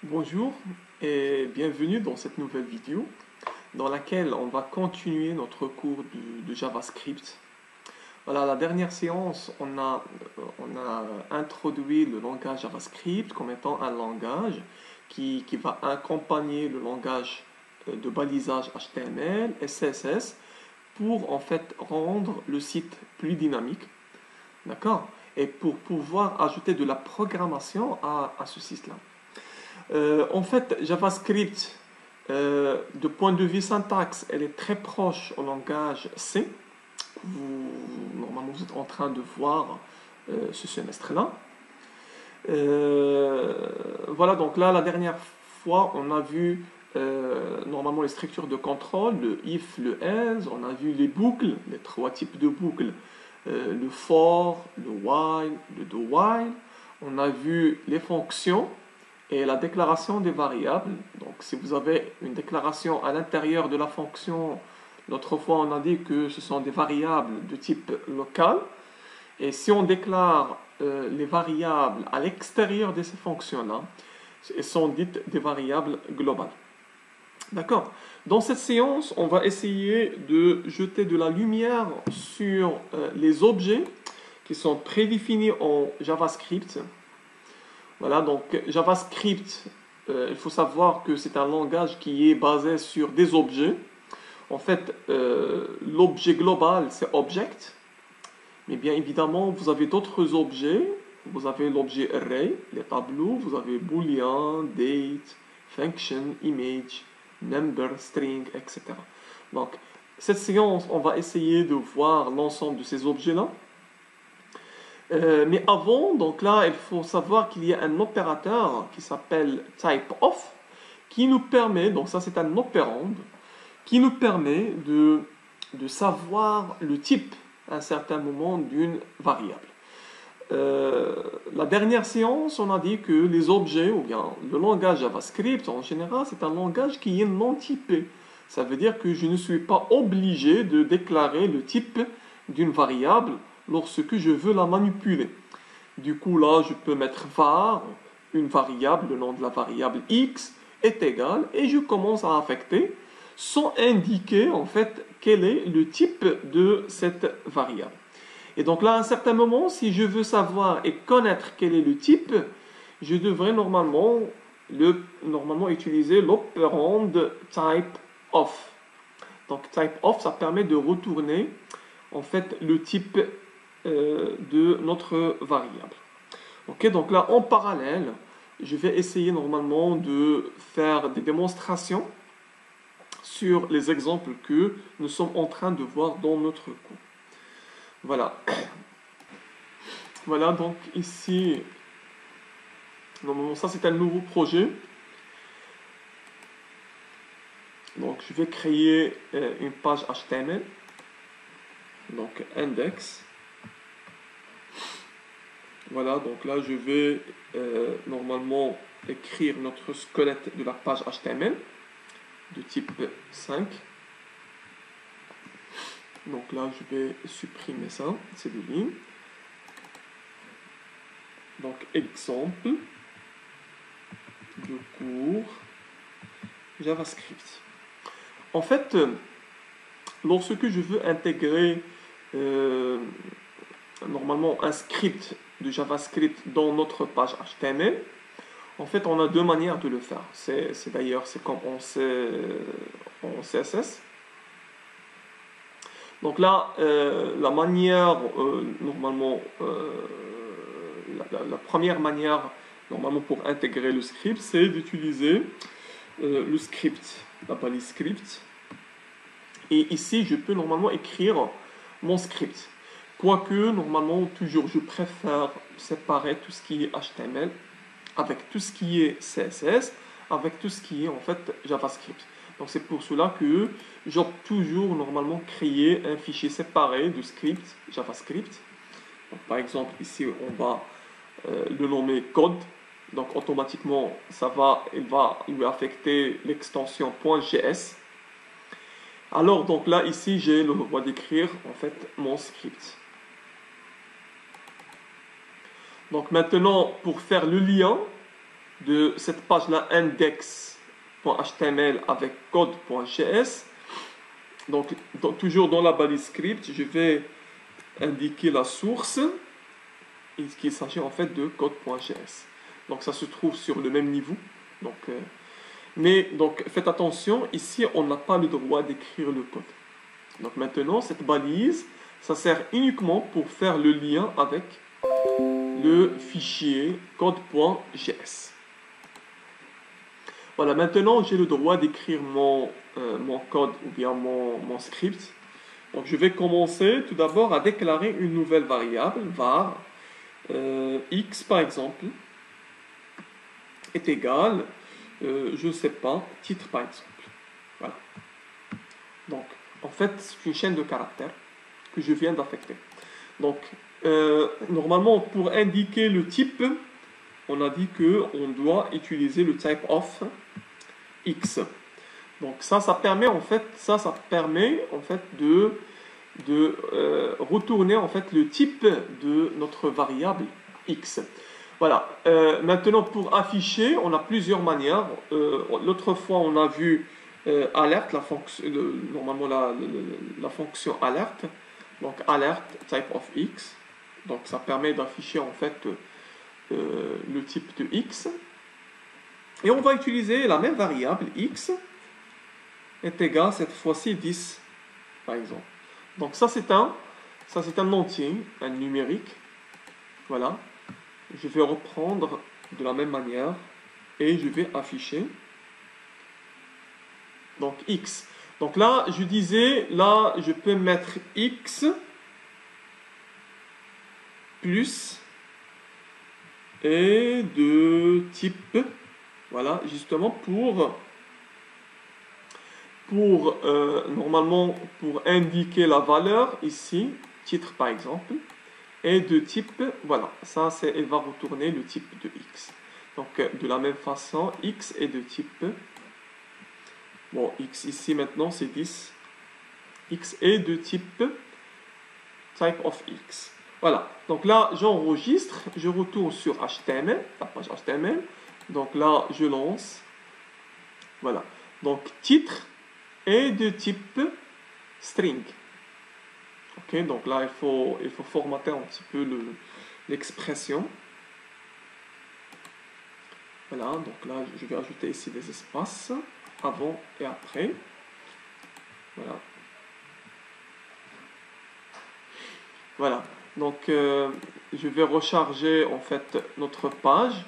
Bonjour et bienvenue dans cette nouvelle vidéo dans laquelle on va continuer notre cours de JavaScript. Voilà, la dernière séance, on a introduit le langage JavaScript comme étant un langage qui va accompagner le langage de balisage HTML et CSS pour en fait rendre le site plus dynamique. D'accord? Et pour pouvoir ajouter de la programmation à ce site-là. En fait, JavaScript, de point de vue syntaxe, elle est très proche au langage C. Normalement, vous êtes en train de voir ce semestre-là. Voilà, donc là, la dernière fois, on a vu normalement les structures de contrôle, le if, le else, on a vu les boucles, les trois types de boucles, le for, le while, le do while. On a vu les fonctions et la déclaration des variables. Donc, si vous avez une déclaration à l'intérieur de la fonction, l'autre fois on a dit que ce sont des variables de type local. Et si on déclare les variables à l'extérieur de ces fonctions-là, elles sont dites des variables globales. D'accord? Dans cette séance, on va essayer de jeter de la lumière sur les objets qui sont prédéfinis en JavaScript. Voilà, donc JavaScript, il faut savoir que c'est un langage qui est basé sur des objets. En fait, l'objet global, c'est object. Mais bien évidemment, vous avez d'autres objets. Vous avez l'objet array, les tableaux. Vous avez boolean, date, function, image, number, string, etc. Donc, cette séance, on va essayer de voir l'ensemble de ces objets-là. Mais avant, donc là, il faut savoir qu'il y a un opérateur qui s'appelle typeof qui nous permet, donc ça c'est un opérande, qui nous permet de savoir le type à un certain moment d'une variable. La dernière séance, on a dit que les objets, ou bien le langage JavaScript en général, c'est un langage qui est non typé. Ça veut dire que je ne suis pas obligé de déclarer le type d'une variable lorsque je veux la manipuler. Du coup, là, je peux mettre var, une variable, le nom de la variable x est égal, et je commence à affecter sans indiquer en fait quel est le type de cette variable. Et donc là, à un certain moment, si je veux savoir et connaître quel est le type, je devrais normalement utiliser l'opérande typeof. Donc typeof, ça permet de retourner en fait le type de notre variable. Ok, donc là en parallèle, je vais essayer normalement de faire des démonstrations sur les exemples que nous sommes en train de voir dans notre cours. Voilà. Voilà, donc ici, normalement ça c'est un nouveau projet. Donc je vais créer une page HTML. Donc index. Voilà, donc là je vais normalement écrire notre squelette de la page HTML de type 5. Donc là je vais supprimer ça, ces deux lignes. Donc exemple de cours JavaScript. En fait, lorsque je veux intégrer normalement un script de JavaScript dans notre page HTML, en fait, on a deux manières de le faire. C'est comme en CSS. Donc là, la manière, normalement, la première manière, normalement, pour intégrer le script, c'est d'utiliser le script, la balise script. Et ici, je peux normalement écrire mon script. Quoique, normalement, toujours, je préfère séparer tout ce qui est HTML avec tout ce qui est CSS, avec tout ce qui est, en fait, JavaScript. Donc, c'est pour cela que j'opte toujours, normalement, créer un fichier séparé de script JavaScript. Donc, par exemple, ici, on va le nommer code. Donc, automatiquement, il va lui affecter l'extension .js. Alors, donc là, ici, j'ai le droit d'écrire, en fait, mon script. Donc maintenant, pour faire le lien de cette page-là index.html avec code.js. Donc, toujours dans la balise script, je vais indiquer la source, et qu'il s'agit en fait de code.js. Donc, ça se trouve sur le même niveau. Donc, faites attention, ici, on n'a pas le droit d'écrire le code. Donc, maintenant, cette balise, ça sert uniquement pour faire le lien avec le fichier code.js. Voilà, maintenant, j'ai le droit d'écrire mon code ou bien mon script. Donc, je vais commencer tout d'abord à déclarer une nouvelle variable, var, x par exemple, est égal, je ne sais pas, titre par exemple. Voilà. Donc, en fait, c'est une chaîne de caractères que je viens d'affecter. Donc, normalement, pour indiquer le type, on a dit qu'on doit utiliser le type of x. Donc, ça permet en fait, de retourner en fait le type de notre variable x. Voilà. Maintenant, pour afficher, on a plusieurs manières. L'autre fois, on a vu alerte, normalement la fonction alerte. Donc, alert type of x. Donc, ça permet d'afficher en fait le type de x. Et on va utiliser la même variable x est égal cette fois-ci 10, par exemple. Donc, ça c'est un entier, un numérique. Voilà. Je vais reprendre de la même manière et je vais afficher. Donc, x. Donc là, je disais, là, je peux mettre x plus et de type, voilà, justement normalement, pour indiquer la valeur ici, titre par exemple, et de type, voilà, ça, elle va retourner le type de x. Donc, de la même façon, x est de type, bon, x ici maintenant, c'est 10. X est de type type of x. Voilà, donc là, j'enregistre, je retourne sur HTML, la page HTML. Donc là, je lance. Voilà, donc titre est de type string. Ok, donc là, il faut formater un petit peu l'expression. Voilà, donc là, je vais ajouter ici des espaces avant et après. Voilà. Voilà, donc je vais recharger en fait notre page.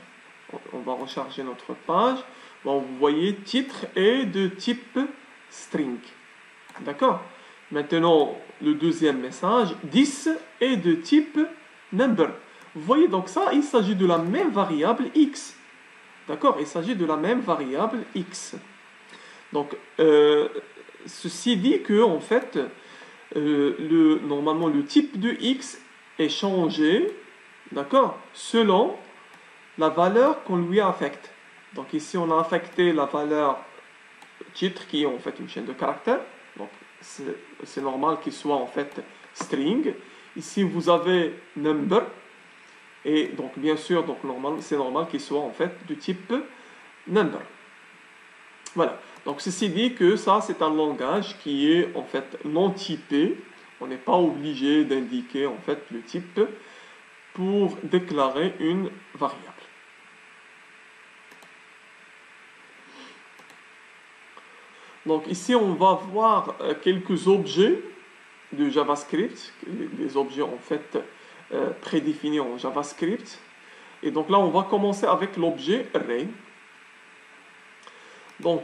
On va recharger notre page. Bon, vous voyez, titre est de type string. D'accord? Maintenant, le deuxième message, 10 est de type number. Vous voyez, donc ça, il s'agit de la même variable x. D'accord? Il s'agit de la même variable x. Donc, ceci dit que, en fait, normalement, le type de x est changé, d'accord, selon la valeur qu'on lui affecte. Donc, ici, on a affecté la valeur titre, qui est en fait une chaîne de caractères. Donc, c'est normal qu'il soit en fait string. Ici, vous avez number. Et donc, bien sûr, c'est normal qu'il soit en fait du type number. Voilà. Donc, ceci dit que ça, c'est un langage qui est en fait non typé. On n'est pas obligé d'indiquer en fait le type pour déclarer une variable. Donc, ici, on va voir quelques objets de JavaScript, des objets en fait prédéfinis en JavaScript. Et donc là, on va commencer avec l'objet array. Donc,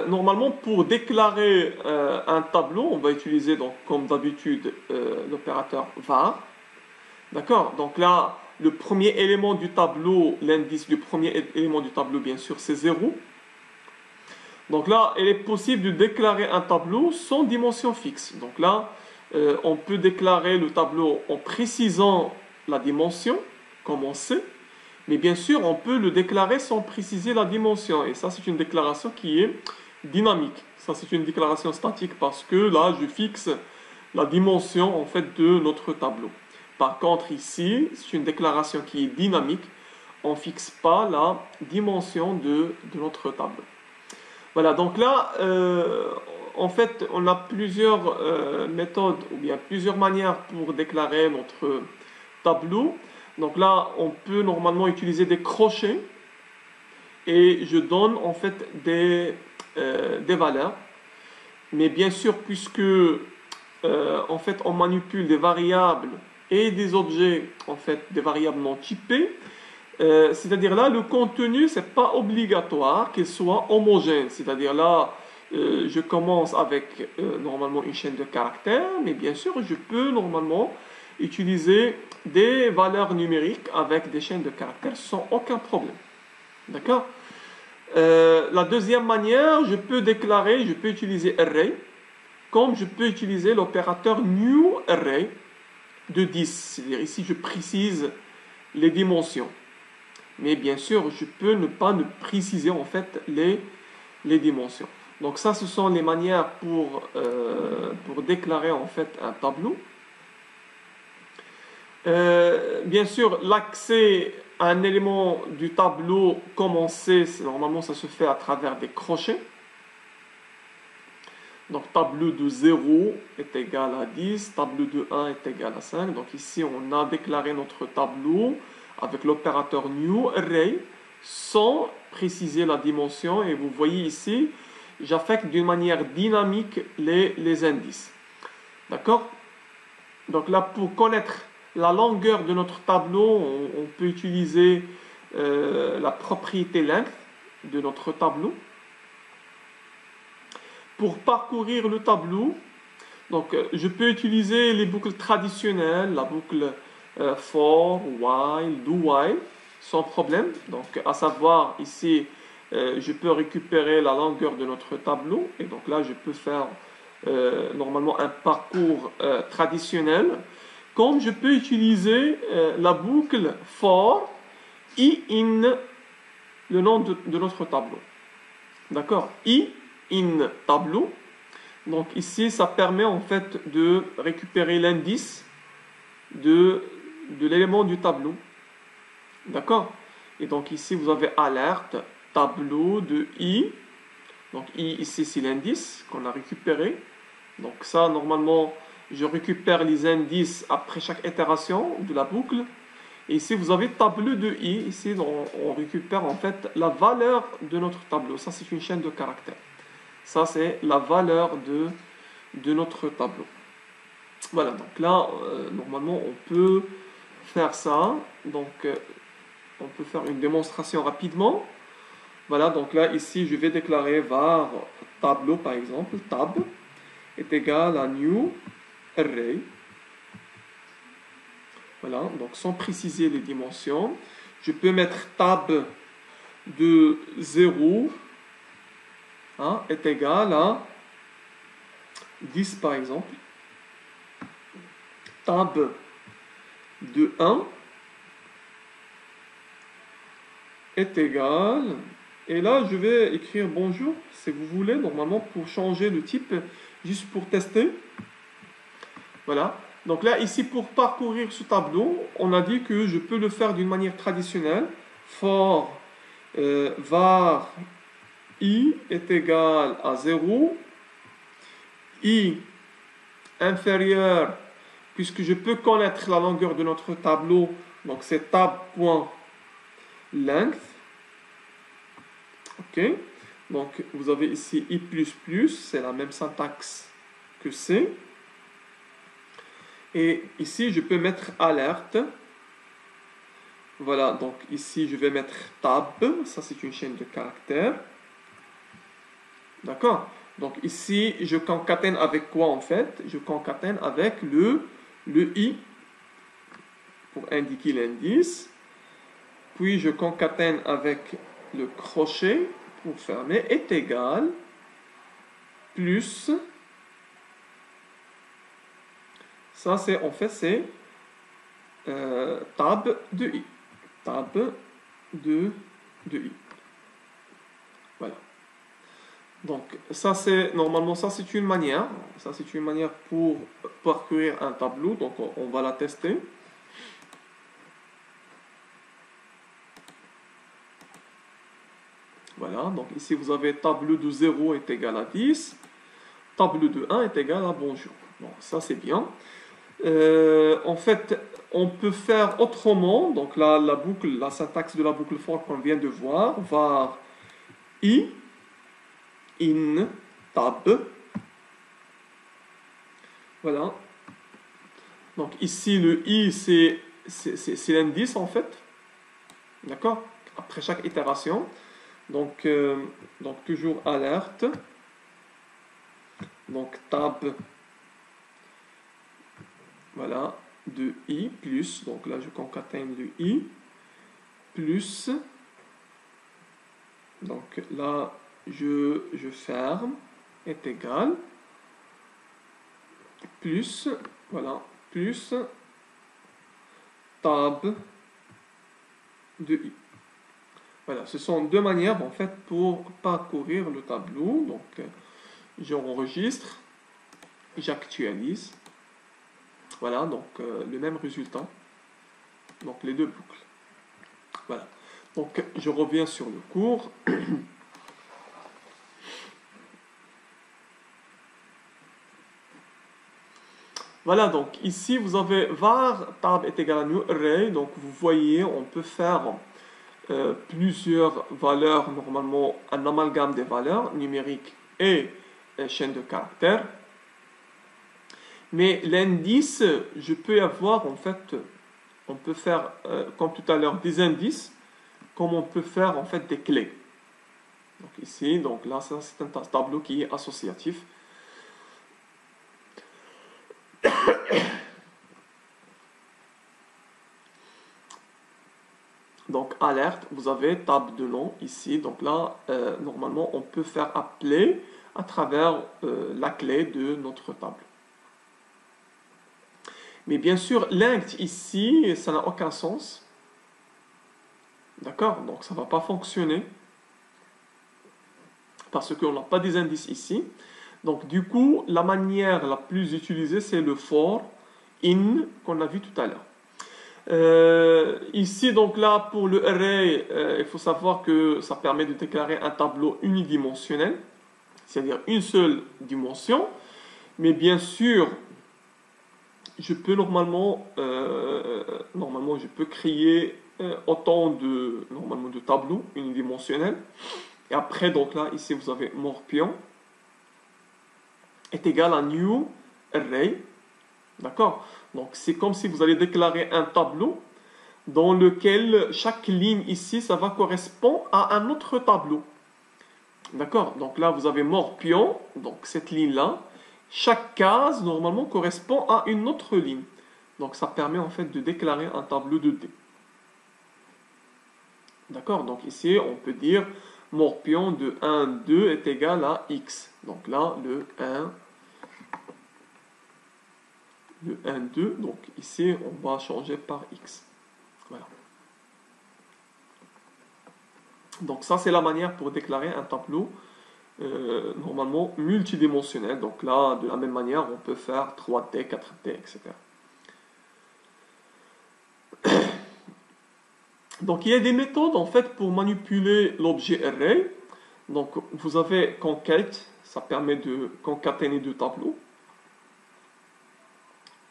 normalement, pour déclarer un tableau, on va utiliser, donc, comme d'habitude, l'opérateur var. D'accord? Donc là, le premier élément du tableau, l'indice du premier élément du tableau, bien sûr, c'est 0. Donc là, il est possible de déclarer un tableau sans dimension fixe. Donc là, on peut déclarer le tableau en précisant la dimension, comme on sait. Mais bien sûr, on peut le déclarer sans préciser la dimension. Et ça, c'est une déclaration qui est dynamique. Ça, c'est une déclaration statique parce que là, je fixe la dimension en fait de notre tableau. Par contre, ici, c'est une déclaration qui est dynamique. on fixe pas la dimension de notre tableau. Voilà, donc là, en fait, on a plusieurs méthodes ou bien plusieurs manières pour déclarer notre tableau. Donc là, on peut normalement utiliser des crochets et je donne en fait des valeurs. Mais bien sûr, puisque en fait, on manipule des variables et des objets, en fait, des variables non typées, c'est-à-dire là, le contenu, c'est pas obligatoire qu'il soit homogène. C'est-à-dire là, je commence avec normalement une chaîne de caractères, mais bien sûr, je peux normalement utiliser des valeurs numériques avec des chaînes de caractères sans aucun problème. D'accord? La deuxième manière, je peux utiliser array, comme je peux utiliser l'opérateur new array de 10. C'est-à-dire ici, je précise les dimensions. Mais bien sûr, je peux ne pas préciser en fait les dimensions. Donc ça, ce sont les manières pour déclarer en fait un tableau. Bien sûr, l'accès à un élément du tableau, comme on sait, normalement ça se fait à travers des crochets. Donc tableau de 0 est égal à 10, tableau de 1 est égal à 5. Donc ici, on a déclaré notre tableau avec l'opérateur new array sans préciser la dimension. Et vous voyez ici, j'affecte d'une manière dynamique les indices. D'accord? Donc là, pour connaître la longueur de notre tableau, on peut utiliser la propriété length de notre tableau. Pour parcourir le tableau, donc je peux utiliser les boucles traditionnelles, la boucle for, while, do while, sans problème. Donc à savoir ici, je peux récupérer la longueur de notre tableau et donc là je peux faire normalement un parcours traditionnel. Comme je peux utiliser la boucle for i in le nom de notre tableau. D'accord? I in tableau. Donc ici, ça permet en fait de récupérer l'indice de l'élément du tableau. D'accord? Et donc ici, vous avez alerte, tableau de i. Donc i ici, c'est l'indice qu'on a récupéré. Donc ça, normalement, je récupère les indices après chaque itération de la boucle. Et ici, vous avez tableau de i. Ici, on récupère en fait la valeur de notre tableau. Ça, c'est une chaîne de caractères. Ça, c'est la valeur de notre tableau. Voilà, donc là, normalement, on peut faire ça. Donc, on peut faire une démonstration rapidement. Voilà, donc là, ici, je vais déclarer var tableau, par exemple, tab est égal à new array. Voilà, donc sans préciser les dimensions, je peux mettre tab de 0 est égal à 10 par exemple. Tab de 1 est égal, et là je vais écrire bonjour si vous voulez, normalement pour changer le type, juste pour tester. Voilà. Donc là, ici, pour parcourir ce tableau, on a dit que je peux le faire d'une manière traditionnelle. For var i est égal à 0. I inférieur, puisque je peux connaître la longueur de notre tableau, donc c'est tab.length. Ok. Donc vous avez ici i++, c'est la même syntaxe que C. Et ici, je peux mettre alerte. Voilà, donc ici, je vais mettre tab. Ça, c'est une chaîne de caractères. D'accord? Donc ici, je concatène avec quoi en fait? Je concatène avec le i pour indiquer l'indice. Puis, je concatène avec le crochet pour fermer est égal plus. Ça, c'est en fait, c'est tab de i. Tab de i. Voilà. Donc, ça, c'est normalement, ça, c'est une manière. Ça, c'est une manière pour parcourir un tableau. Donc, on va la tester. Voilà, donc ici vous avez table de 0 est égal à 10, table de 1 est égal à bonjour. Bon, ça c'est bien. En fait, on peut faire autrement. Donc là, la boucle, la syntaxe de la boucle for qu'on vient de voir, var i in tab. Voilà. Donc ici, le i, c'est l'indice en fait. D'accord? Après chaque itération. Donc toujours alerte. Donc tab, voilà, de i plus, donc là je concatène le i, plus, donc là je ferme, est égal, plus, voilà, plus, tab de i. Voilà, ce sont deux manières en fait pour parcourir le tableau. Donc j'enregistre, j'actualise. Voilà, donc le même résultat. Donc les deux boucles. Voilà. Donc je reviens sur le cours. Voilà, donc ici vous avez var tab est égal à new array. Donc vous voyez, on peut faire plusieurs valeurs, normalement un amalgame des valeurs numériques et chaîne de caractères. Mais l'indice, je peux avoir en fait, on peut faire comme tout à l'heure des indices, comme on peut faire en fait des clés. Donc ici, donc là, ça c'est un tableau qui est associatif. Donc alerte, vous avez table de nom ici. Donc là, normalement, on peut faire appeler à travers la clé de notre table. Mais bien sûr, l'int ici, ça n'a aucun sens. D'accord? Donc ça ne va pas fonctionner. Parce qu'on n'a pas des indices ici. Donc du coup, la manière la plus utilisée, c'est le for in qu'on a vu tout à l'heure. Ici, donc là, pour le array, il faut savoir que ça permet de déclarer un tableau unidimensionnel, c'est-à-dire une seule dimension. Mais bien sûr, je peux normalement je peux créer autant de tableaux unidimensionnels. Et après, donc là, ici, vous avez morpion est égal à new array. D'accord? Donc, c'est comme si vous allez déclarer un tableau dans lequel chaque ligne ici, ça va correspondre à un autre tableau. D'accord? Donc là, vous avez morpion, donc cette ligne-là. Chaque case, normalement, correspond à une autre ligne. Donc, ça permet en fait de déclarer un tableau de D. D'accord? Donc ici, on peut dire morpion de 1, 2 est égal à x. Donc là, le 1, 2. Donc ici, on va changer par x. Voilà. Donc ça, c'est la manière pour déclarer un tableau normalement multidimensionnel. Donc là, de la même manière, on peut faire 3D, 4D, etc. Donc il y a des méthodes en fait pour manipuler l'objet array. Donc vous avez concat, ça permet de concaténer deux tableaux.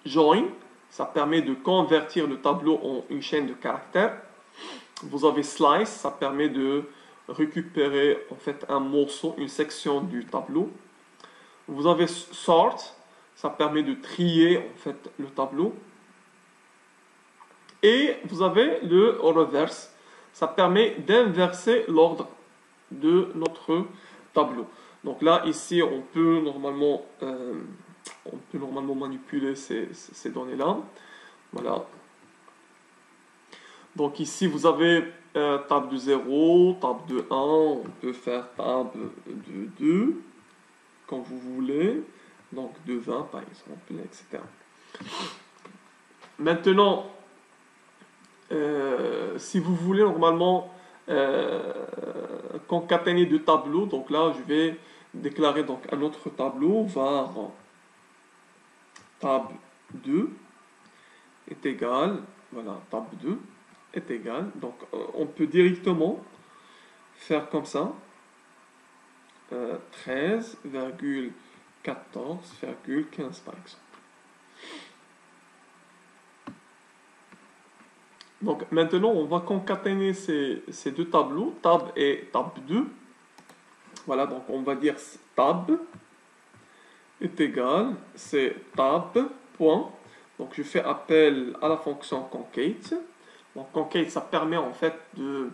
Join, ça permet de convertir le tableau en une chaîne de caractères. Vous avez slice, ça permet de récupérer en fait un morceau, une section du tableau. Vous avez sort, ça permet de trier en fait le tableau. Et vous avez le reverse, ça permet d'inverser l'ordre de notre tableau. Donc là, ici, on peut normalement manipuler ces données-là. Voilà. Donc ici, vous avez table de 0, table de 1, on peut faire table de 2, quand vous voulez. Donc de 20, par exemple, etc. Maintenant, si vous voulez normalement concaténer deux tableaux, donc là je vais déclarer donc un autre tableau, var tab 2 est égal, voilà, tab 2 est égal, donc on peut directement faire comme ça. 13,14,15 par exemple. Donc maintenant, on va concaténer ces deux tableaux, tab et tab 2. Voilà, donc on va dire tab est égal, c'est tab, point. Donc je fais appel à la fonction concate. Donc concate, ça permet en fait de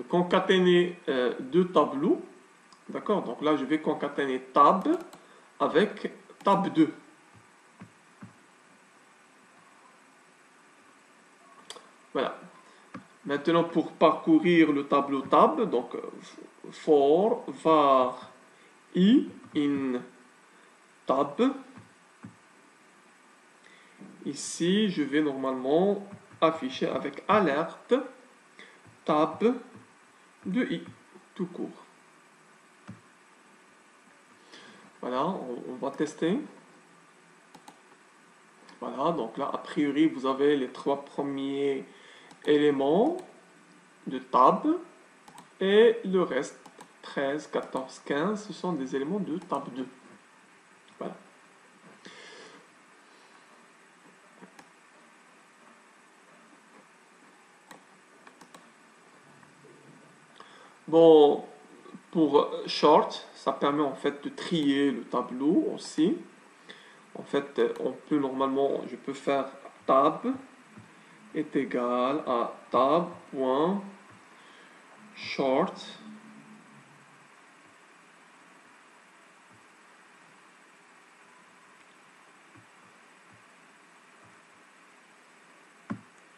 concaténer deux tableaux. D'accord? Donc là, je vais concaténer tab avec tab 2. Voilà. Maintenant, pour parcourir le tableau tab, donc for var I in tab. Ici, je vais normalement afficher avec alerte tab de I, tout court. Voilà, on va tester. Voilà, donc là, a priori, vous avez les trois premiers éléments de tab et le reste, 13, 14, 15, ce sont des éléments de tab 2. Voilà. Bon, pour short, ça permet en fait de trier le tableau aussi. En fait, on peut normalement, je peux faire tab est égal à tab.short.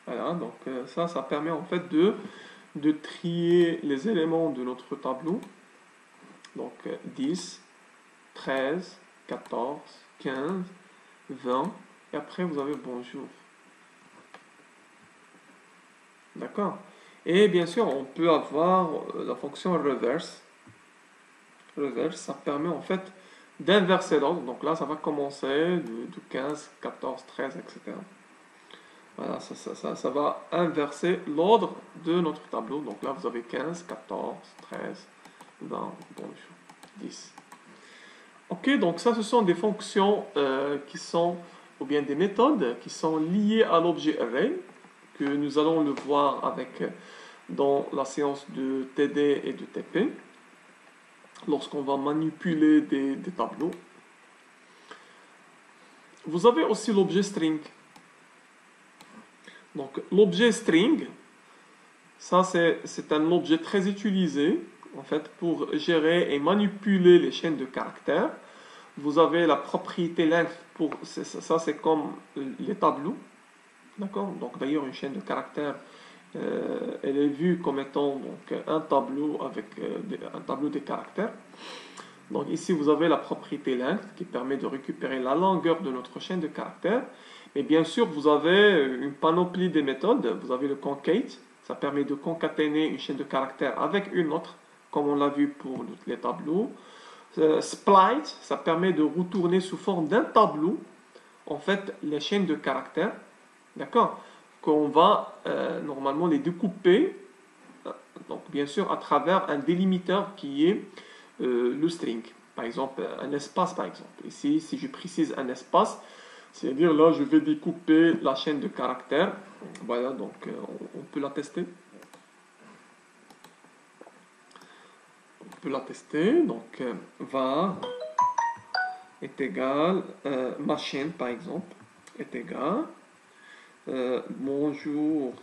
Voilà, donc ça permet en fait de trier les éléments de notre tableau. Donc 10, 13, 14, 15, 20, et après vous avez bonjour. D'accord? Et bien sûr, on peut avoir la fonction reverse. Reverse, ça permet en fait d'inverser l'ordre. Donc là, ça va commencer de 15, 14, 13, etc. Voilà, ça va inverser l'ordre de notre tableau. Donc là, vous avez 15, 14, 13, 20, bonjour, 10. Ok, donc ça, ce sont des fonctions qui sont, ou bien des méthodes qui sont liées à l'objet array, que nous allons le voir avec dans la séance de TD et de TP, lorsqu'on va manipuler des tableaux. Vous avez aussi l'objet string. Donc l'objet string, ça c'est un objet très utilisé en fait pour gérer et manipuler les chaînes de caractères. Vous avez la propriété length pour ça c'est comme les tableaux, d'accord. Donc d'ailleurs une chaîne de caractères elle est vue comme étant donc un tableau avec un tableau de caractères. Donc ici vous avez la propriété length qui permet de récupérer la longueur de notre chaîne de caractères. Et bien sûr, vous avez une panoplie de méthodes. Vous avez le concate, ça permet de concaténer une chaîne de caractères avec une autre, comme on l'a vu pour les tableaux. Split, ça permet de retourner sous forme d'un tableau, en fait, les chaînes de caractères, d'accord, qu'on va normalement les découper, donc bien sûr à travers un délimiteur qui est le string. Par exemple, un espace, par exemple. Ici, si je précise un espace, c'est-à-dire là, je vais découper la chaîne de caractères. Voilà, donc on peut la tester. On peut la tester. Donc, var est égal, ma chaîne par exemple, est égal. Bonjour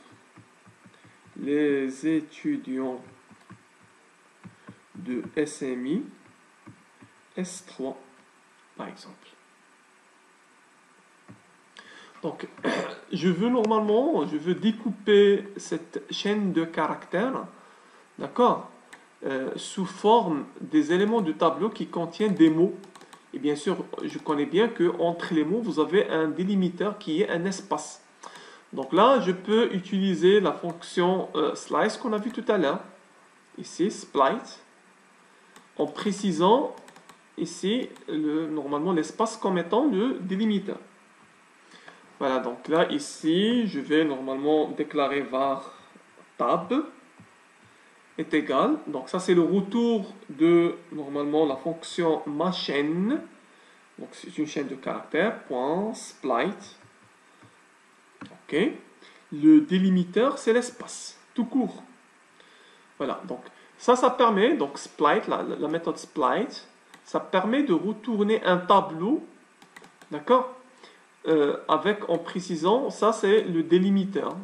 les étudiants de SMI S3 par exemple. Donc, je veux découper cette chaîne de caractères, d'accord, sous forme des éléments du tableau qui contiennent des mots. Et bien sûr, je connais bien que entre les mots, vous avez un délimiteur qui est un espace. Donc là, je peux utiliser la fonction slice qu'on a vu tout à l'heure, ici, split, en précisant ici, normalement, l'espace comme étant le délimiteur. Voilà, donc là, ici, je vais normalement déclarer var tab est égal, donc ça c'est le retour de normalement la fonction machaine, donc c'est une chaîne de caractères, point split, ok. Le délimiteur c'est l'espace, tout court. Voilà, donc ça permet, donc split, la méthode split, ça permet de retourner un tableau, d'accord, avec en précisant, ça c'est le délimiteur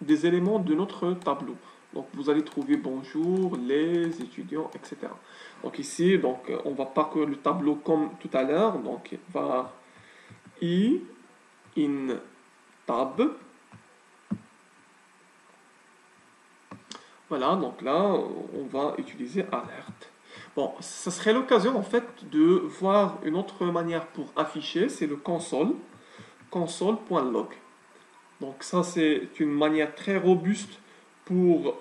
des éléments de notre tableau. Donc vous allez trouver bonjour, les étudiants, etc. Donc ici, donc, on va parcourir le tableau comme tout à l'heure. Donc var I in tab. Voilà, donc là, on va utiliser alerte. Bon, ça serait l'occasion en fait de voir une autre manière pour afficher, c'est le console.log. Donc ça, c'est une manière très robuste pour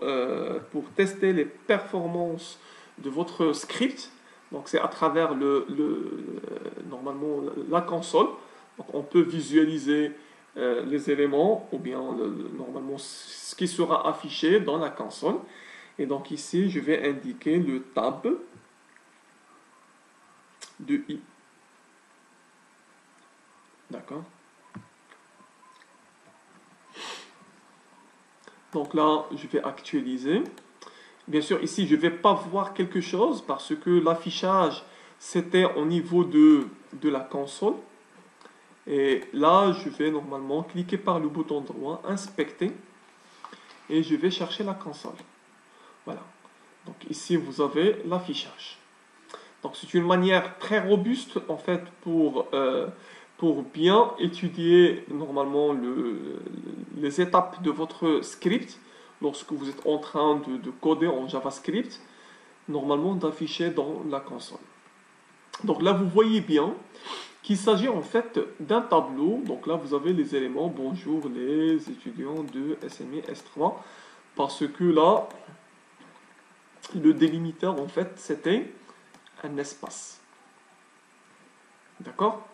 tester les performances de votre script. Donc c'est à travers normalement la console. Donc on peut visualiser les éléments ou bien normalement ce qui sera affiché dans la console. Et donc ici, je vais indiquer le tab de I. D'accord? Donc là, je vais actualiser. Bien sûr, ici, je ne vais pas voir quelque chose parce que l'affichage, c'était au niveau de la console. Et là, je vais normalement cliquer par le bouton droit, inspecter, et je vais chercher la console. Voilà. Donc ici, vous avez l'affichage. Donc c'est une manière très robuste, en fait, pour bien étudier normalement les étapes de votre script lorsque vous êtes en train de coder en JavaScript, normalement d'afficher dans la console. Donc là, vous voyez bien qu'il s'agit en fait d'un tableau. Donc là, vous avez les éléments, bonjour les étudiants de SMI S3, parce que là, le délimiteur, en fait, c'était un espace. D'accord?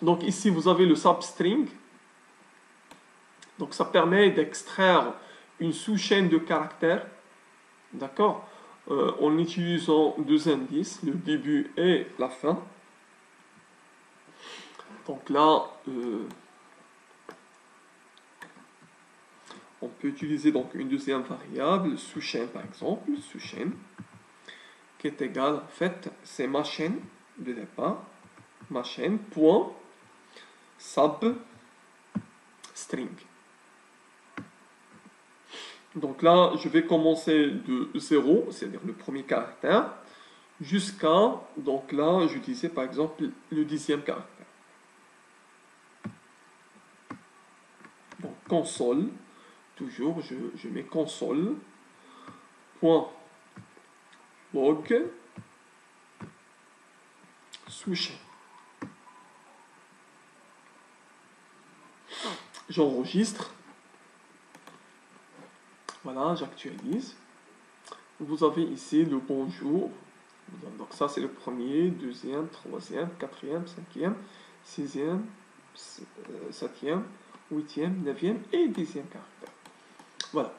Donc ici, vous avez le substring. Donc ça permet d'extraire une sous-chaîne de caractères, d'accord, en utilisant deux indices, le début et la fin. Donc là, on peut utiliser donc une deuxième variable, sous-chaîne par exemple, sous-chaîne, qui est égale, en fait, c'est ma chaîne de départ, ma chaîne, point, substring. Donc là, je vais commencer de 0, c'est-à-dire le premier caractère, jusqu'à, donc là, je disais par exemple le 10e caractère. Donc console, toujours, je mets console, point, log, sous-chaîne. J'enregistre. Voilà, j'actualise. Vous avez ici le bonjour. Donc ça, c'est le premier, deuxième, troisième, quatrième, cinquième, sixième, septième, huitième, neuvième et 10e caractère. Voilà.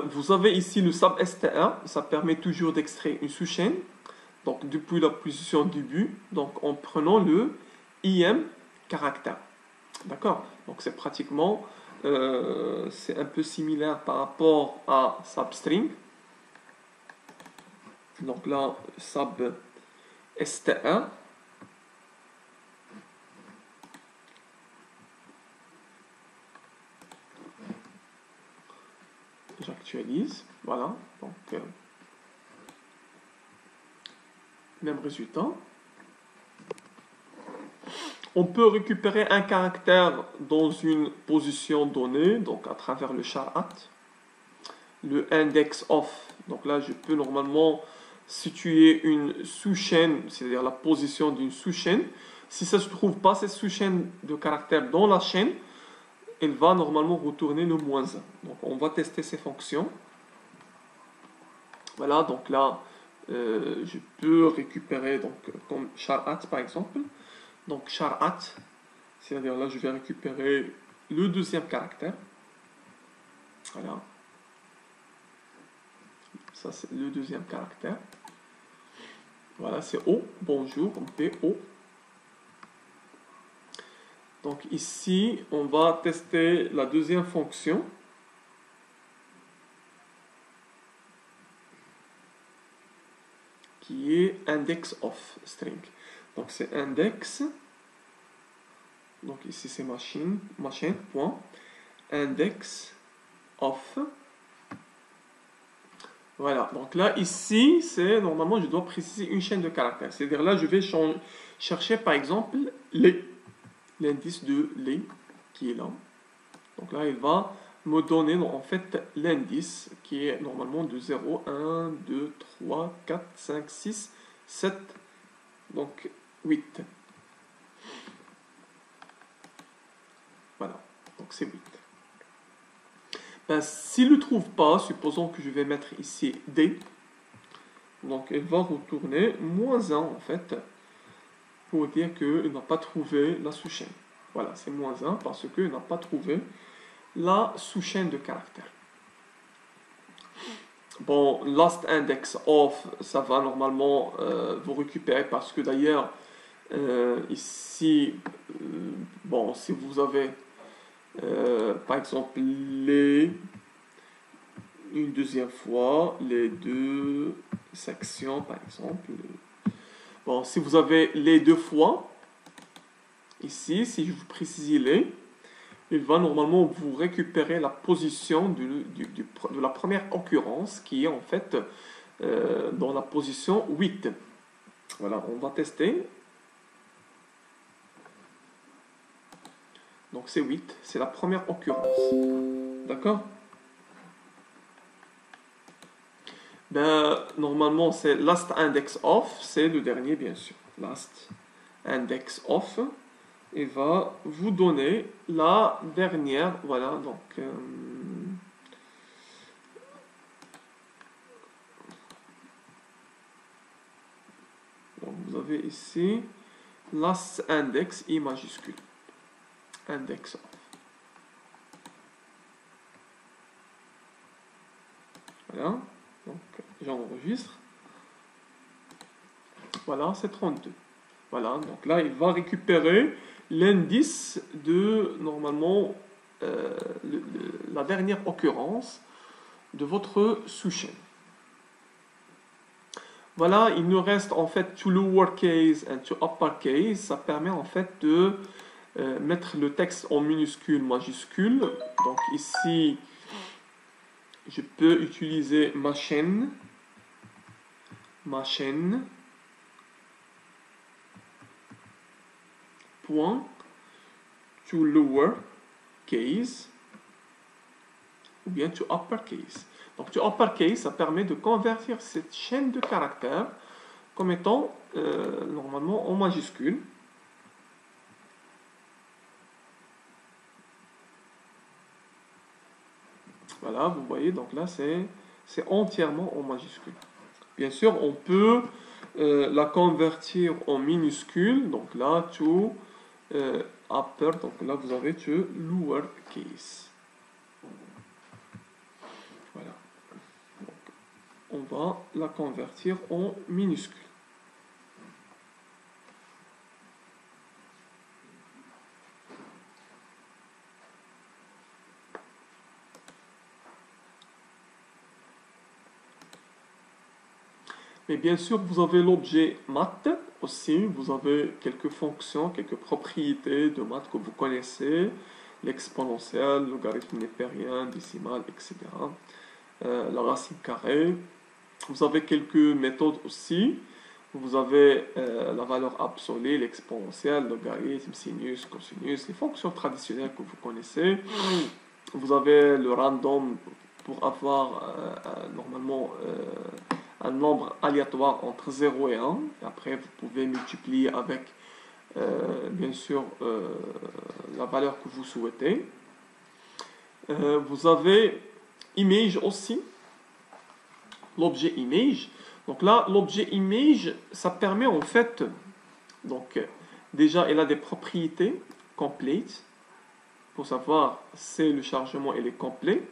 Vous avez ici le substr. Ça permet toujours d'extraire une sous-chaîne. Donc depuis la position début, donc en prenant le IM caractère. D'accord? Donc c'est pratiquement, c'est un peu similaire par rapport à substring. Donc là, substr. J'actualise, voilà. Donc même résultat. On peut récupérer un caractère dans une position donnée, donc à travers le char@, le index of. Donc là, je peux normalement situer une sous-chaîne, c'est-à-dire la position d'une sous-chaîne. Si ça ne se trouve pas, cette sous-chaîne de caractères dans la chaîne, elle va normalement retourner le -1. Donc on va tester ces fonctions. Voilà, donc là, je peux récupérer, donc, comme char@, par exemple. Donc, char@, c'est-à-dire là, je vais récupérer le deuxième caractère. Voilà. Ça, c'est le deuxième caractère. Voilà, c'est O. Bonjour, BO. Donc ici, on va tester la deuxième fonction. Qui est index of string. Donc c'est index. Donc ici c'est machine, point. Index of. Voilà, donc là, ici, c'est normalement, je dois préciser une chaîne de caractères. C'est-à-dire là, je vais chercher, par exemple, l'indice de les qui est là. Donc là, il va me donner, en fait, l'indice qui est normalement de 0, 1, 2, 3, 4, 5, 6, 7, donc 8. Voilà, donc c'est 8. Ben, s'il ne le trouve pas, supposons que je vais mettre ici D, donc il va retourner -1 en fait, pour dire qu'il n'a pas trouvé la sous-chaîne. Voilà, c'est -1 parce qu'il n'a pas trouvé la sous-chaîne de caractères. Bon, last index of, ça va normalement vous récupérer parce que d'ailleurs, ici, bon, si vous avez par exemple une deuxième fois, les deux sections par exemple. Bon, si vous avez les deux fois, ici, si je vous précise les, il va normalement vous récupérer la position de la première occurrence qui est en fait dans la position 8. Voilà, on va tester. Donc c'est 8, c'est la première occurrence. D'accord? Ben, normalement, c'est last index of, c'est le dernier, bien sûr. Last index of. Il va vous donner la dernière, voilà, donc... donc vous avez ici last index I majuscule. Index of. Voilà, donc j'enregistre. Voilà, c'est 32. Voilà, donc là, il va récupérer l'indice de, normalement, la dernière occurrence de votre sous-chaîne. Voilà, il nous reste en fait to lowercase and to uppercase. Ça permet en fait de mettre le texte en minuscule, majuscule. Donc ici, je peux utiliser ma chaîne, point to lower case ou bien to uppercase. Donc to uppercase, ça permet de convertir cette chaîne de caractères comme étant normalement en majuscule. Voilà, vous voyez, donc là c'est entièrement en majuscule. Bien sûr, on peut la convertir en minuscule, donc là to upper, donc là vous avez to lower case. Voilà. Donc, on va la convertir en minuscule. Mais bien sûr, vous avez l'objet math aussi. Vous avez quelques fonctions, quelques propriétés de maths que vous connaissez. L'exponentielle, le logarithme népérien, décimal, etc. La racine carrée. Vous avez quelques méthodes aussi. Vous avez la valeur absolue, l'exponentielle, logarithme, sinus, cosinus, les fonctions traditionnelles que vous connaissez. Vous avez le random pour avoir normalement un nombre aléatoire entre 0 et 1. Et après, vous pouvez multiplier avec, bien sûr, la valeur que vous souhaitez. Vous avez image aussi, l'objet image. Donc là, l'objet image, ça permet en fait, donc déjà, elle a des propriétés complete, pour savoir si le chargement il est complet.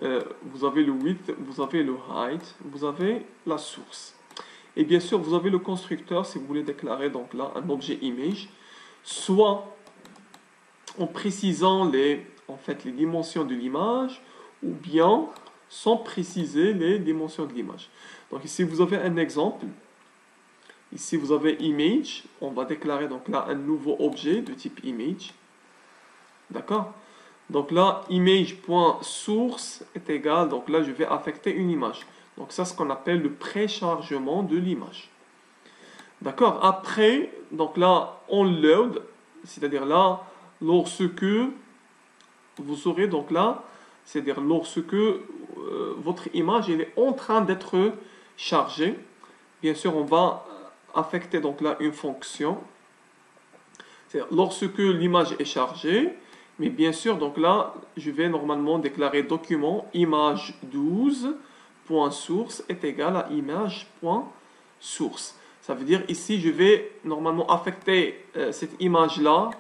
Vous avez le width, vous avez le height, vous avez la source. Et bien sûr, vous avez le constructeur si vous voulez déclarer donc là un objet image, soit en précisant en fait, les dimensions de l'image, ou bien sans préciser les dimensions de l'image. Donc ici, vous avez un exemple. Ici, vous avez image. On va déclarer donc là un nouveau objet de type image. D'accord? Donc là, image.source est égal. Donc là, je vais affecter une image. Donc ça, c'est ce qu'on appelle le préchargement de l'image. D'accord? Après, donc là, on load. C'est-à-dire là, lorsque vous aurez donc là, c'est-à-dire lorsque votre image elle est en train d'être chargée, bien sûr, on va affecter donc là une fonction. C'est-à-dire lorsque l'image est chargée, mais bien sûr, donc là, je vais normalement déclarer document image12.source est égal à image.source. Ça veut dire ici, je vais normalement affecter cette image-là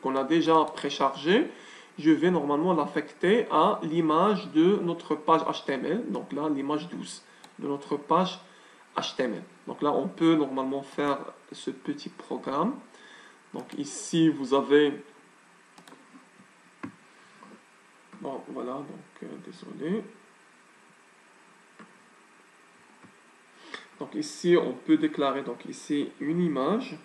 qu'on a déjà préchargée. Je vais normalement l'affecter à l'image de notre page HTML. Donc là, l'image 12 de notre page HTML. Donc là, on peut normalement faire ce petit programme. Donc ici, vous avez... Bon, voilà, donc désolé. Donc ici, on peut déclarer donc ici une image.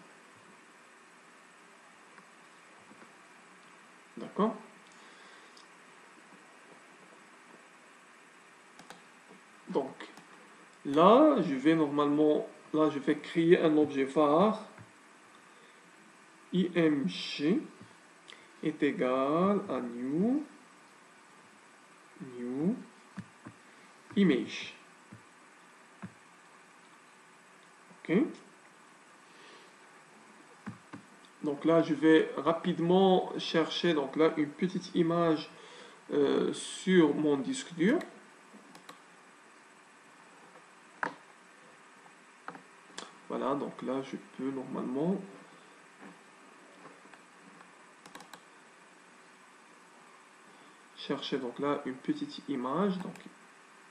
D'accord? Donc là, je vais normalement, là, je vais créer un objet var img est égal à new image. Ok? Donc là, je vais rapidement chercher donc là une petite image sur mon disque dur. Voilà, donc là, je peux normalement chercher donc là une petite image. Donc,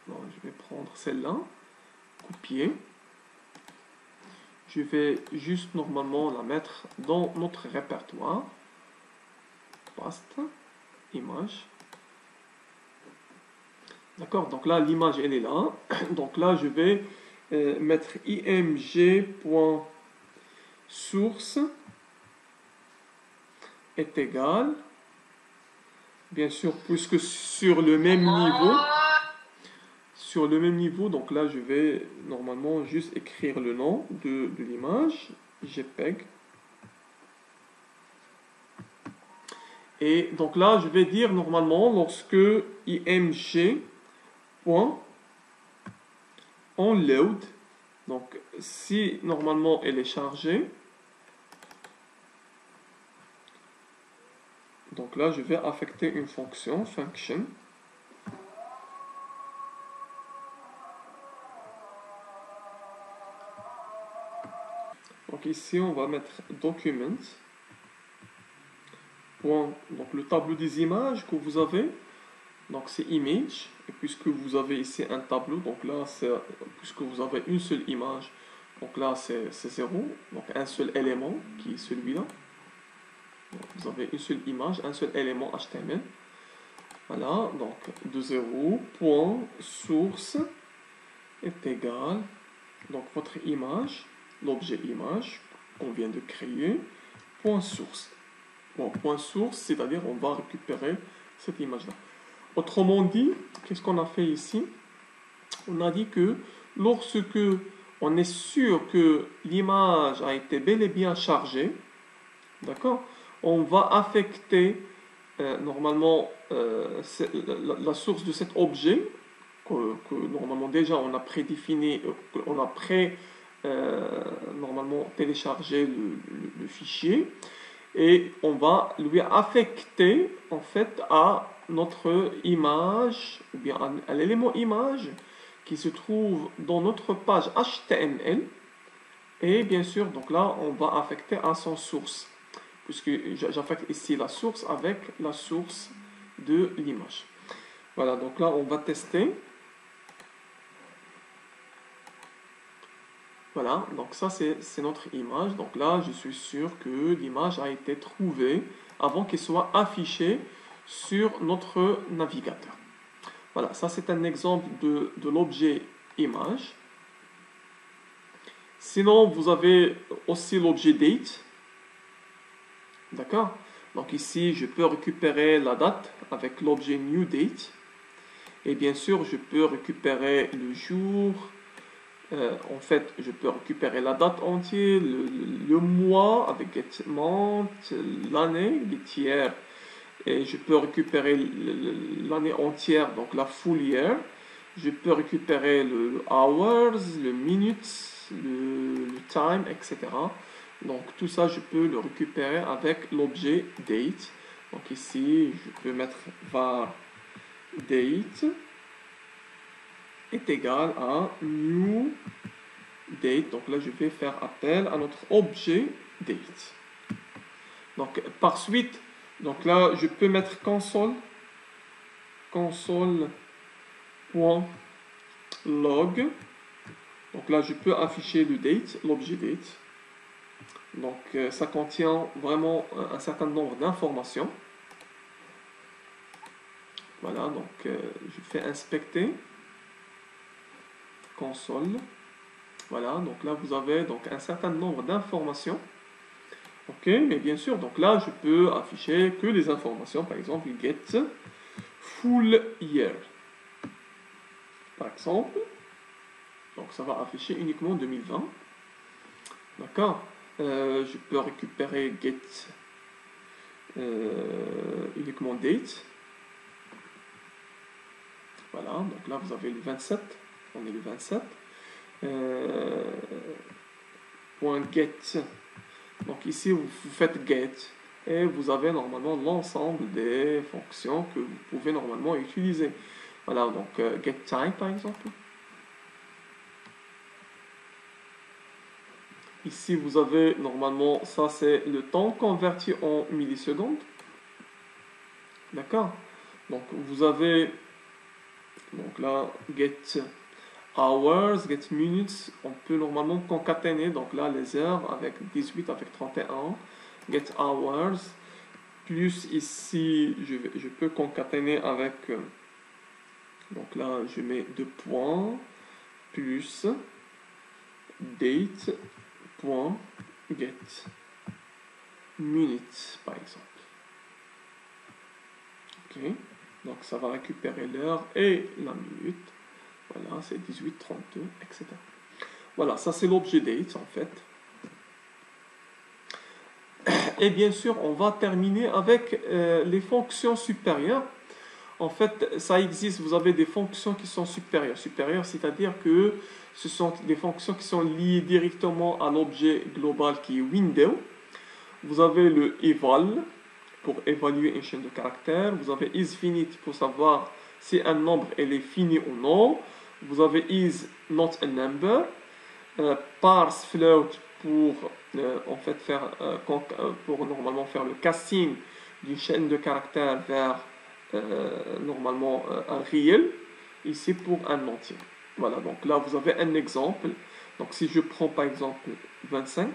bon, je vais prendre celle-là, copier. Je vais juste normalement la mettre dans notre répertoire. Paste, image. D'accord, donc là l'image elle est là. Donc là je vais mettre img.source est égal. Bien sûr, puisque sur le même niveau, donc là je vais normalement juste écrire le nom de l'image, JPEG. Et donc là je vais dire normalement lorsque img.onload, donc si normalement elle est chargée, donc là je vais affecter une fonction, function. Donc ici, on va mettre document. Donc le tableau des images que vous avez, donc c'est image. Et puisque vous avez ici un tableau, donc là, puisque vous avez une seule image, donc là c'est 0. Donc un seul élément qui est celui-là. Vous avez une seule image, un seul élément HTML. Voilà, donc de 0, point, source est égal, donc votre image, l'objet image qu'on vient de créer, point source. Bon, point source, c'est-à-dire on va récupérer cette image-là. Autrement dit, qu'est-ce qu'on a fait ici? On a dit que lorsque on est sûr que l'image a été bel et bien chargée, d'accord, on va affecter normalement la source de cet objet que normalement déjà on a prédéfini, on a normalement téléchargé le fichier, et on va lui affecter en fait à notre image ou bien à l'élément image qui se trouve dans notre page HTML. Et bien sûr, donc là, on va affecter à son source, puisque j'affecte ici la source avec la source de l'image. Voilà, donc là, on va tester. Voilà, donc ça, c'est notre image. Donc là, je suis sûr que l'image a été trouvée avant qu'elle soit affichée sur notre navigateur. Voilà, ça, c'est un exemple de l'objet image. Sinon, vous avez aussi l'objet date. D'accord? Donc ici, je peux récupérer la date avec l'objet new date. Et bien sûr, je peux récupérer le jour. En fait, je peux récupérer la date entière, le mois avec get month, l'année, get year. Et je peux récupérer l'année entière, donc la full year. Je peux récupérer le hours, le minutes, le time, etc. Donc tout ça, je peux le récupérer avec l'objet date. Donc ici, je peux mettre var date est égal à new date. Donc là, je vais faire appel à notre objet date. Donc par suite, donc là, je peux mettre console.log. Donc là, je peux afficher le date, l'objet date. Donc ça contient vraiment un certain nombre d'informations. Voilà, donc je fais inspecter console. Voilà, donc là vous avez donc un certain nombre d'informations. Ok, mais bien sûr, donc là je peux afficher que les informations, par exemple get full year. Par exemple, donc ça va afficher uniquement 2020. D'accord. Je peux récupérer get uniquement date. Voilà, donc là vous avez le 27. On est le 27. .get. Donc ici vous faites get et vous avez normalement l'ensemble des fonctions que vous pouvez normalement utiliser. Voilà, donc get time par exemple. Ici vous avez normalement, ça c'est le temps converti en millisecondes. D'accord. Donc vous avez, donc là, get hours, get minutes, on peut normalement concaténer, donc là les heures avec 18, avec 31, get hours, plus ici je peux concaténer avec, donc là je mets 2 points, plus date, point, get minutes par exemple. Ok, donc ça va récupérer l'heure et la minute. Voilà, c'est 18, 32, etc. Voilà, ça c'est l'objet date en fait. Et bien sûr, on va terminer avec les fonctions supérieures. En fait, ça existe, vous avez des fonctions qui sont supérieures. Supérieures, c'est-à-dire que ce sont des fonctions qui sont liées directement à l'objet global qui est window. Vous avez le eval pour évaluer une chaîne de caractères. Vous avez isFinite pour savoir si un nombre est fini ou non. Vous avez is not a number. Parse float pour en fait faire pour normalement faire le casting d'une chaîne de caractères vers normalement un réel, ici pour un entier. Voilà, donc là vous avez un exemple. Donc si je prends par exemple 25,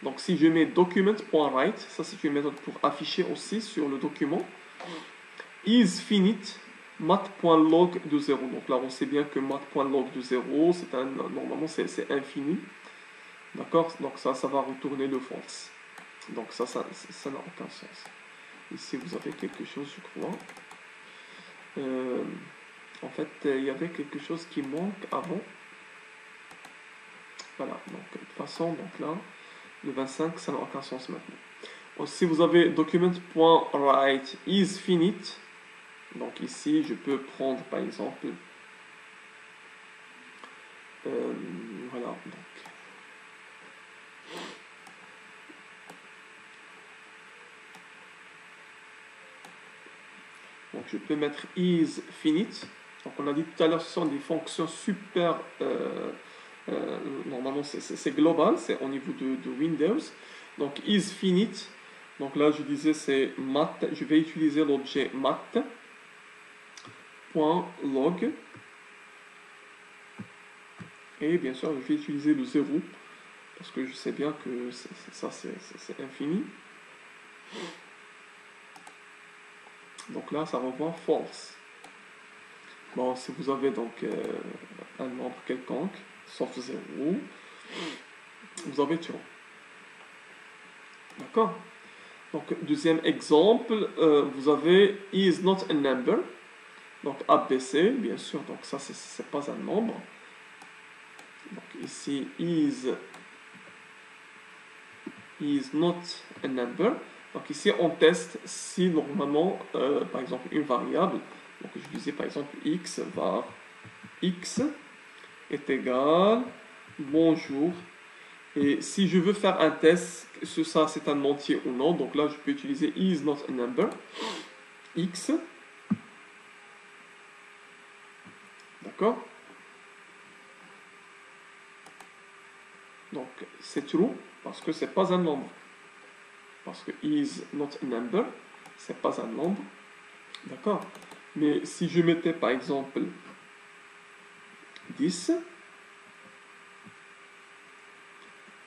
donc si je mets document.write, ça c'est une méthode pour afficher aussi sur le document, isFinite mat.log de 0. Donc là on sait bien que mat.log de 0, c'est normalement c'est infini. D'accord. Donc ça va retourner le false. Donc ça n'a aucun sens. Ici vous avez quelque chose, je crois. En fait il y avait quelque chose qui manque avant. Voilà, donc de toute façon, donc là le 25 ça n'a aucun sens maintenant. Si vous avez document.write isFinite, donc ici je peux prendre par exemple voilà, donc je peux mettre isFinite Donc on a dit tout à l'heure, ce sont des fonctions super... normalement, c'est global, c'est au niveau de Windows. Donc isFinit. Donc là, je disais, c'est math. Je vais utiliser l'objet math.log. Et bien sûr, je vais utiliser le 0. Parce que je sais bien que ça, c'est infini. Donc là, ça renvoie false. Bon, si vous avez donc un nombre quelconque, sauf 0, vous avez true. D'accord? Donc, deuxième exemple, vous avez is not a number. Donc, ABC, bien sûr, donc ça, c'est pas un nombre. Donc, ici, is not a number. Donc, ici, on teste si, normalement, par exemple, une variable, donc je disais, par exemple, x var x est égal bonjour. Et si je veux faire un test, ça c'est un entier ou non, donc là je peux utiliser is not a number, x, d'accord? Donc c'est true parce que c'est pas un nombre, parce que is not a number, c'est pas un nombre, d'accord? Mais si je mettais par exemple 10,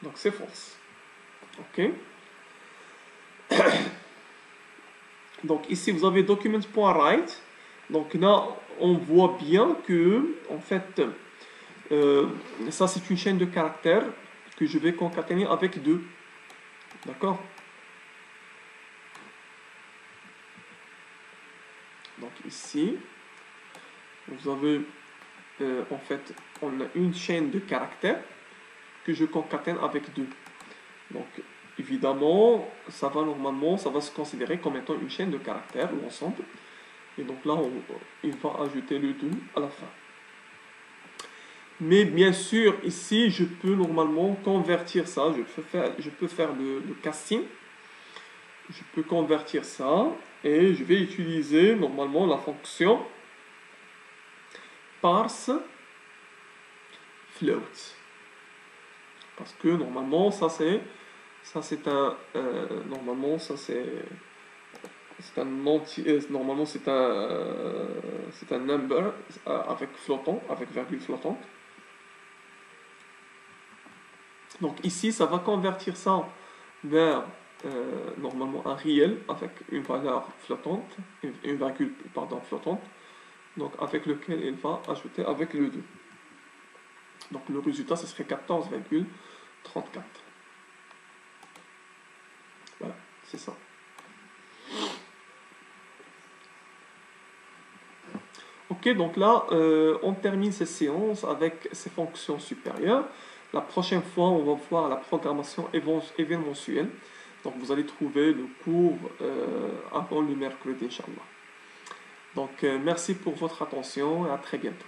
donc c'est false, ok? Donc ici vous avez document.write. Donc là on voit bien que en fait ça c'est une chaîne de caractères que je vais concaténer avec 2. D'accord? Donc ici vous avez en fait on a une chaîne de caractères que je concatène avec 2. Donc évidemment ça va normalement ça va se considérer comme étant une chaîne de caractères l'ensemble. Et donc là, il va ajouter le 2 à la fin. Mais bien sûr, ici, je peux normalement convertir ça. Je peux faire le casting. Je peux convertir ça. Et je vais utiliser normalement la fonction parse float. Parce que normalement, ça c'est un... normalement, ça c'est un entier, normalement c'est un number avec flottant, avec virgule flottante. Donc ici, ça va convertir ça vers normalement un réel avec une valeur flottante, une virgule pardon, flottante, donc avec lequel il va ajouter avec le 2. Donc le résultat, ce serait 14,34. Voilà, c'est ça. Ok, donc là, on termine ces séances avec ces fonctions supérieures. La prochaine fois, on va voir la programmation événementielle. Donc, vous allez trouver le cours avant le mercredi, Inch'Allah. Donc, merci pour votre attention et à très bientôt.